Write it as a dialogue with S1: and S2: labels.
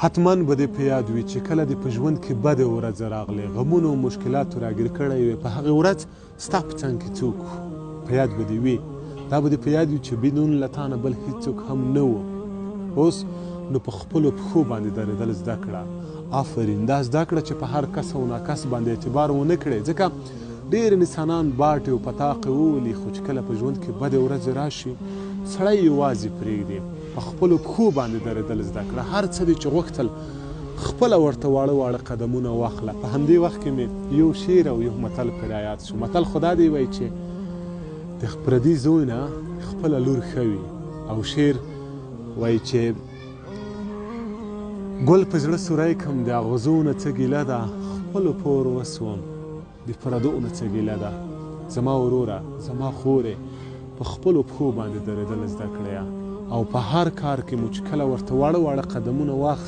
S1: حتما به دې په یاد وي چې کله دې په ژوند کې بدې ورځې راغلې غمونو او مشکلاتو راګیر کړی وي په هغې ورځ ستا په څنګ کې څوک په یاد به دې وي دا به دې په یاد وي چې بدون له تا نه بل هېڅوک هم نه و اوس نو په خپلو پښو باندې درېدل زده کړه آفرین دا زده کړه چې په هر کس او ناکس باندې اعتبار ونه کړې ځکه ډېر انسانان باټې او پتاقې وولي خو چې کله په ژوند کې بدې ورځې راشي سړی یوازې پرېږدي په خپلو پښو باندې درېدل زده کړه هر څه دې چې غوښتل خپله ورته واړه واړه قدمونه واخله په همدې وخت کې مې یو شعر او یو متل پرې رایاد شو متل خو دا دی وایي چې د پردي زوی نه خپله لور ښه وي او شعر وایي چې ګل په زړه سوری کم د اغزو نه څه ګیله ده خپلو پور وسوم د پردو نه څه ګیله ده زما وروره زما خورې په خپلو پښو باندې درېدل زده کړئ او په هر کار کې مو چې کله ورته واړه واړه قدمونه واخ